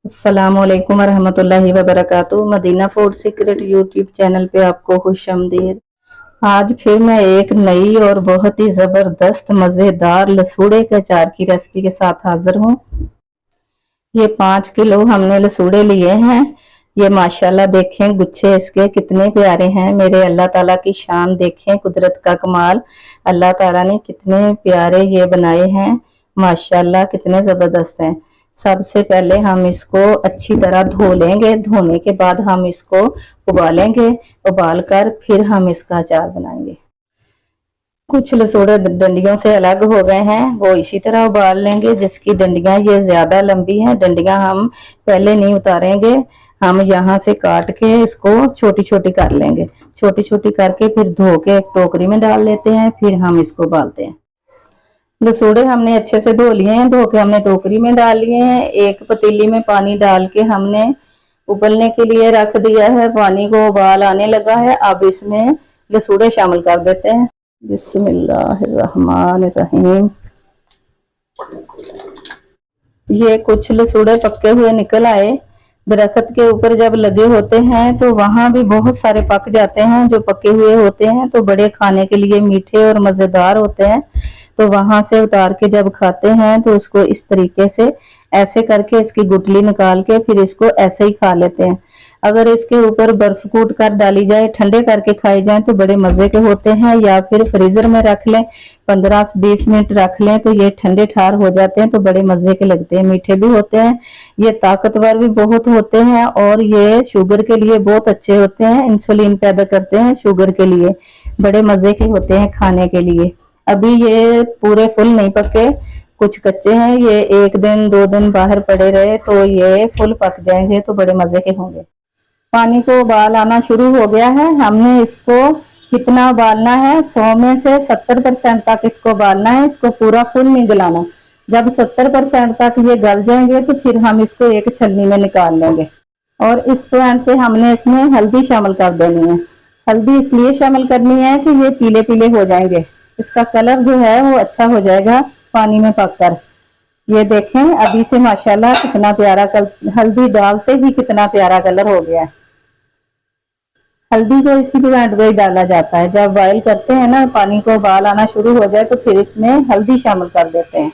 अस्सलामुअलैकुम वरहमतुल्लाहि वबरकातुहू। Madina food secret YouTube channel पे आपको खुशामदीद। आज फिर मैं एक नई और बहुत ही ज़बरदस्त मज़ेदार लसूड़े के अचार की रेसिपी के साथ हाजिर हूँ। ये 5 किलो हमने लसूड़े लिए हैं। ये माशाल्लाह देखें गुच्छे इसके कितने प्यारे हैं। मेरे अल्लाह ताला की शान देखें, कुदरत का कमाल। अल्लाह ताला ने कितने प्यारे ये बनाए हैं, माशाल्लाह कितने ज़बरदस्त हैं। सबसे पहले हम इसको अच्छी तरह धो लेंगे। धोने के बाद हम इसको उबालेंगे। उबाल कर फिर हम इसका अचार बनाएंगे। कुछ लसूड़े डंडियों से अलग हो गए हैं, वो इसी तरह उबाल लेंगे। जिसकी डंडियां ये ज्यादा लंबी हैं, डंडियां हम पहले नहीं उतारेंगे। हम यहाँ से काट के इसको छोटी छोटी कर लेंगे। छोटी छोटी करके फिर धो के एक टोकरी में डाल लेते हैं, फिर हम इसको उबालते हैं। लसूड़े हमने अच्छे से धो लिए हैं। धो के हमने टोकरी में डाल लिए हैं। एक पतीली में पानी डाल के हमने उबलने के लिए रख दिया है। पानी को उबाल आने लगा है। अब इसमें लसूड़े शामिल कर देते हैं। बिस्मिल्लाहिर्रहमानिर्रहीम। ये कुछ लसूड़े पके हुए निकल आए। दरख्त के ऊपर जब लगे होते हैं तो वहां भी बहुत सारे पक जाते हैं। जो पके हुए होते हैं तो बड़े खाने के लिए मीठे और मजेदार होते हैं। तो वहां से उतार के जब खाते हैं तो उसको इस तरीके से ऐसे करके इसकी गुठली निकाल के फिर इसको ऐसे ही खा लेते हैं। अगर इसके ऊपर बर्फ कूट कर डाली जाए, ठंडे करके खाए जाए तो बड़े मजे के होते हैं। या फिर फ्रीजर में रख लें, 15 से 20 मिनट रख लें तो ये ठंडे ठार हो जाते हैं, तो बड़े मजे के लगते हैं। मीठे भी होते हैं, ये ताकतवर भी बहुत होते हैं और ये शुगर के लिए बहुत अच्छे होते हैं। इंसुलिन पैदा करते हैं शुगर के लिए। बड़े मजे के होते हैं खाने के लिए। अभी ये पूरे फुल नहीं पके, कुछ कच्चे हैं। ये 1 दिन 2 दिन बाहर पड़े रहे तो ये फुल पक जाएंगे, तो बड़े मजे के होंगे। पानी को उबाल आना शुरू हो गया है। हमने इसको कितना उबालना है, 100 में से 70% तक इसको उबालना है। इसको पूरा फुल नहीं गलाना। जब 70% तक ये गल जाएंगे तो फिर हम इसको एक छलनी में निकाल लेंगे। और इस पॉइंट पे हमने इसमें हल्दी शामिल कर देनी है। हल्दी इसलिए शामिल करनी है कि ये पीले पीले हो जाएंगे। इसका कलर जो है वो अच्छा हो जाएगा पानी में पककर। ये देखें अभी से माशाल्लाह कितना प्यारा हल्दी डालते ही कितना प्यारा कलर हो गया है। हल्दी को इसी पॉइंट पे ही डाला जाता है। जब बॉयल करते हैं ना, पानी को उबाल आना शुरू हो जाए तो फिर इसमें हल्दी शामिल कर देते हैं।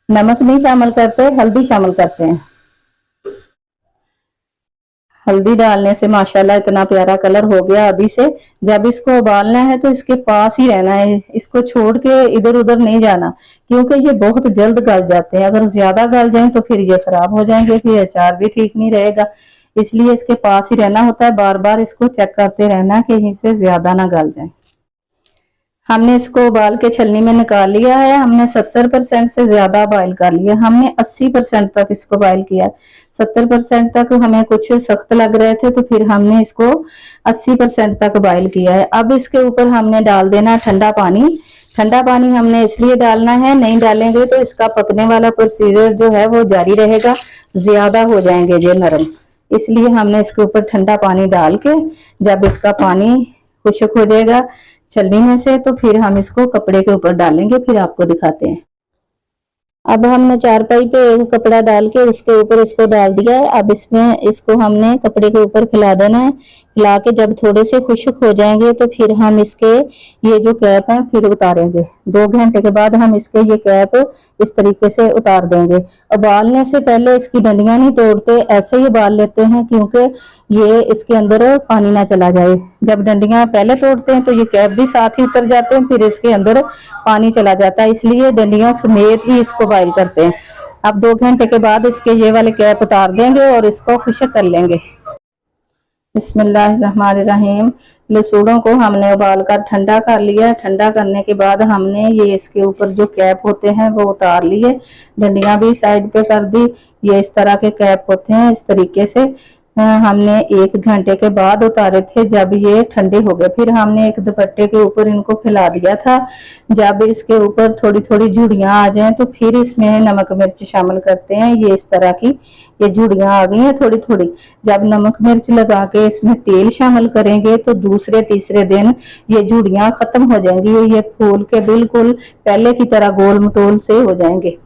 नमक नहीं शामिल करते, हल्दी शामिल करते हैं। हल्दी डालने से माशाल्लाह इतना प्यारा कलर हो गया अभी से। जब इसको उबालना है तो इसके पास ही रहना है, इसको छोड़ के इधर उधर नहीं जाना, क्योंकि ये बहुत जल्द गल जाते हैं। अगर ज्यादा गल जाए तो फिर ये खराब हो जाएंगे, फिर अचार भी ठीक नहीं रहेगा। इसलिए इसके पास ही रहना होता है। बार बार इसको चेक करते रहना कि इसे ज्यादा ना गल जाए। हमने इसको उबाल के छलनी में निकाल लिया है। हमने 70% से ज्यादा बॉयल कर लिया। हमने 80% तक इसको बॉयल किया। 70% तक हमें कुछ सख्त लग रहे थे तो फिर हमने इसको 80% तक बॉयल किया है। अब इसके ऊपर हमने डाल देना ठंडा पानी। ठंडा पानी हमने इसलिए डालना है, नहीं डालेंगे तो इसका पकने वाला प्रोसीजर जो है वो जारी रहेगा, ज्यादा हो जाएंगे ये नरम। इसलिए हमने इसके ऊपर ठंडा पानी डाल के जब इसका पानी खुश्क हो जाएगा छलनी में से तो फिर हम इसको कपड़े के ऊपर डालेंगे, फिर आपको दिखाते हैं। अब हमने चारपाई पे एक कपड़ा डाल के उसके ऊपर इसको डाल दिया है। अब इसमें इसको हमने कपड़े के ऊपर फैला देना है। फैला के जब थोड़े से खुश्क हो जाएंगे तो फिर हम इसके ये जो कैप है फिर उतारेंगे। 2 घंटे के बाद हम इसके ये कैप इस तरीके से उतार देंगे। उबालने से पहले इसकी डंडियां नहीं तोड़ते, ऐसे ही उबाल लेते हैं क्योंकि ये इसके अंदर पानी ना चला जाए। जब डंडियां पहले तोड़ते हैं तो ये कैप भी साथ ही उतर जाते हैं, फिर इसके अंदर पानी चला जाता है। इसलिए डंडियों समेत ही इसको बॉयल करते हैं। अब 2 घंटे के बाद इसके ये वाले कैप उतार देंगे और इसको खुश्क कर लेंगे। बिस्मिल्लाहिर्रहमानिर्रहीम। लसूड़ों को हमने उबाल कर ठंडा कर लिया। ठंडा करने के बाद हमने ये इसके ऊपर जो कैप होते हैं वो उतार लिए। डंडियां भी साइड पे कर दी। ये इस तरह के कैप होते हैं इस तरीके से। हमने 1 घंटे के बाद उतारे थे जब ये ठंडे हो गए। फिर हमने एक दुपट्टे के ऊपर इनको फैला दिया था। जब इसके ऊपर थोड़ी थोड़ी झुड़ियां आ जाएं तो फिर इसमें नमक मिर्च शामिल करते हैं। ये इस तरह की ये झुड़ियां आ गई हैं थोड़ी थोड़ी। जब नमक मिर्च लगा के इसमें तेल शामिल करेंगे तो दूसरे तीसरे दिन ये झुड़ियां खत्म हो जाएंगी। ये फूल के बिल्कुल पहले की तरह गोल मटोल से हो जाएंगे।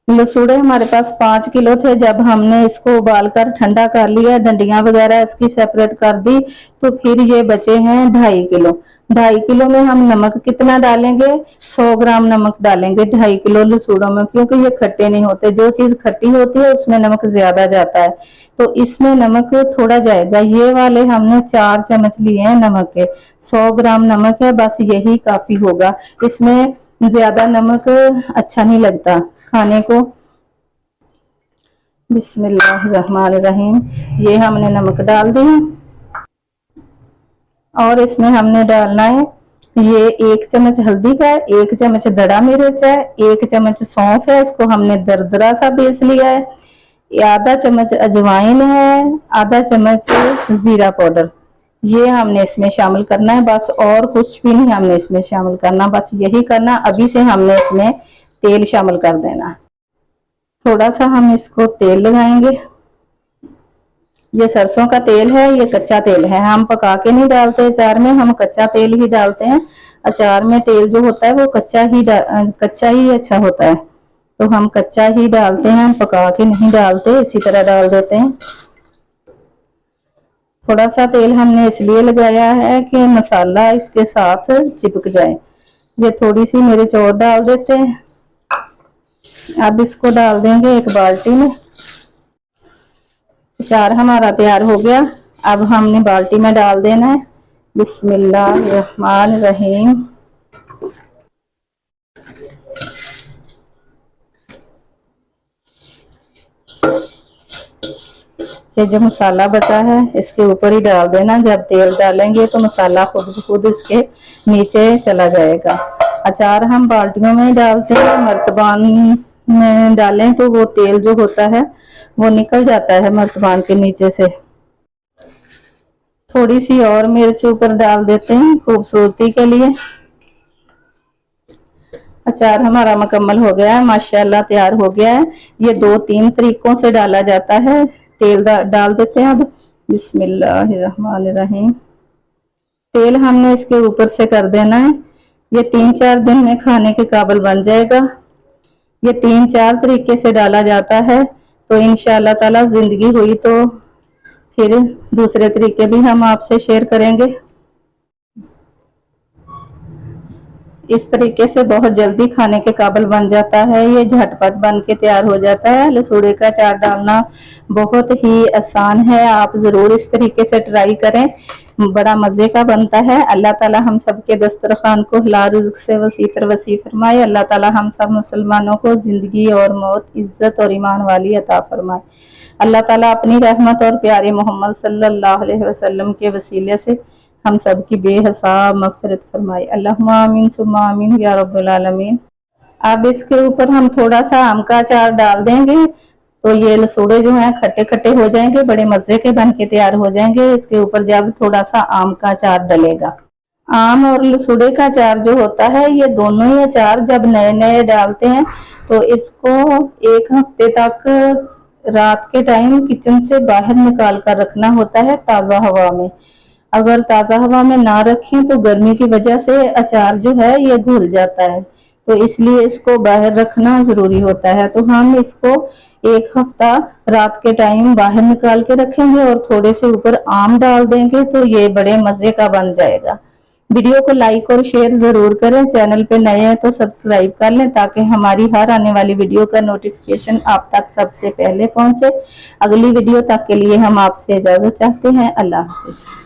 लसूड़े हमारे पास 5 किलो थे। जब हमने इसको उबाल कर ठंडा कर लिया, डंडियां वगैरह इसकी सेपरेट कर दी, तो फिर ये बचे हैं 2.5 किलो। 2.5 किलो में हम नमक कितना डालेंगे? 100 ग्राम नमक डालेंगे 2.5 किलो लसूड़ों में, क्योंकि ये खट्टे नहीं होते। जो चीज खट्टी होती है उसमें नमक ज्यादा जाता है, तो इसमें नमक थोड़ा जाएगा। ये वाले हमने 4 चम्मच लिए हैं नमक के। 100 ग्राम नमक है, बस यही काफी होगा। इसमें ज्यादा नमक अच्छा नहीं लगता खाने को। बिस्मिल्लाहिर्रहमानिर्रहीम। ये हमने नमक डाल दिया और इसमें हमने डालना है ये 1 चम्मच हल्दी का है, 1 चम्मच दड़ा मिर्च है, 1 चम्मच सौंफ है, इसको हमने दरदरा सा पीस लिया है, आधा चम्मच अजवाइन है, आधा चम्मच जीरा पाउडर। ये हमने इसमें शामिल करना है बस, और कुछ भी नहीं हमने इसमें शामिल करना, बस यही करना। अभी से हमने इसमें तेल शामिल कर देना। थोड़ा सा हम इसको तेल लगाएंगे। ये सरसों का तेल है, ये कच्चा तेल है, हम पका के नहीं डालते अचार में, हम कच्चा तेल ही डालते हैं। अचार में तेल जो होता है वो कच्चा ही अच्छा होता है, तो हम कच्चा ही डालते हैं, पका के नहीं डालते, इसी तरह डाल देते हैं। थोड़ा सा तेल हमने इसलिए लगाया है कि मसाला इसके साथ चिपक जाए। ये थोड़ी सी मिर्च और डाल देते हैं। अब इसको डाल देंगे एक बाल्टी में। अचार हमारा तैयार हो गया, अब हमने बाल्टी में डाल देना है। बिस्मिल्लाहिर्रहमानिर्रहीम। ये जो मसाला बचा है इसके ऊपर ही डाल देना। जब तेल डालेंगे तो मसाला खुद ब खुद इसके नीचे चला जाएगा। अचार हम बाल्टियों में डालते हैं, मर्तबान में डालें तो वो तेल जो होता है वो निकल जाता है मर्तबान के नीचे से। थोड़ी सी और मिर्च ऊपर डाल देते हैं खूबसूरती के लिए। अचार हमारा मुकम्मल हो गया है, माशाल्लाह तैयार हो गया है। ये 2-3 तरीकों से डाला जाता है। तेल डाल देते हैं अब। बिस्मिल्लाहिर्रहमानिर्रहीम। तेल हमने इसके ऊपर से कर देना है। ये 3-4 दिन में खाने के काबिल बन जाएगा। ये 3-4 तरीके से डाला जाता है, तो इंशाअल्लाह ताला जिंदगी हुई तो फिर दूसरे तरीके भी हम आपसे शेयर करेंगे। इस तरीके से बहुत जल्दी खाने के काबिल बन जाता है, ये झटपट बन के तैयार हो जाता है। लसूड़े का अचार डालना बहुत ही आसान है, आप जरूर इस तरीके से ट्राई करें, बड़ा मजे का बनता है। अल्लाह ताला हम सब के दस्तरखान को हलाल रिज़्क से वसी तर वसी फरमाए। अल्लाह ताला हम सब मुसलमानों को जिंदगी और मौत, इज्जत और ईमान वाली अता फरमाए। अल्लाह ताला अपनी रहमत और प्यारे मोहम्मद सल्लल्लाहु अलैहि वसल्लम के वसीले से हम सब की बेहिसाब मग़फ़िरत फरमाए। अल्लाहुम्मा आमीन सुम्मा आमीन या रब्बल आलमीन। अब इसके ऊपर हम थोड़ा सा आम का अचार डाल देंगे, तो ये लसूड़े जो हैं खट्टे खट्टे हो जाएंगे, बड़े मजे के बन के तैयार हो जाएंगे। इसके ऊपर जब थोड़ा सा आम का अचार डलेगा। आम और लसूड़े का अचार जो होता है, ये दोनों ही अचार जब नए नए डालते हैं तो इसको 1 हफ्ते तक रात के टाइम किचन से बाहर निकाल कर रखना होता है ताज़ा हवा में। अगर ताज़ा हवा में ना रखें तो गर्मी की वजह से अचार जो है ये घुल जाता है, तो इसलिए इसको बाहर रखना ज़रूरी होता है। तो हम इसको 1 हफ्ता रात के टाइम बाहर निकाल के रखेंगे और थोड़े से ऊपर आम डाल देंगे, तो ये बड़े मज़े का बन जाएगा। वीडियो को लाइक और शेयर ज़रूर करें। चैनल पे नए हैं तो सब्सक्राइब कर लें, ताकि हमारी हर आने वाली वीडियो का नोटिफिकेशन आप तक सबसे पहले पहुंचे। अगली वीडियो तक के लिए हम आपसे इजाज़त चाहते हैं। अल्लाह हाफ़िज़।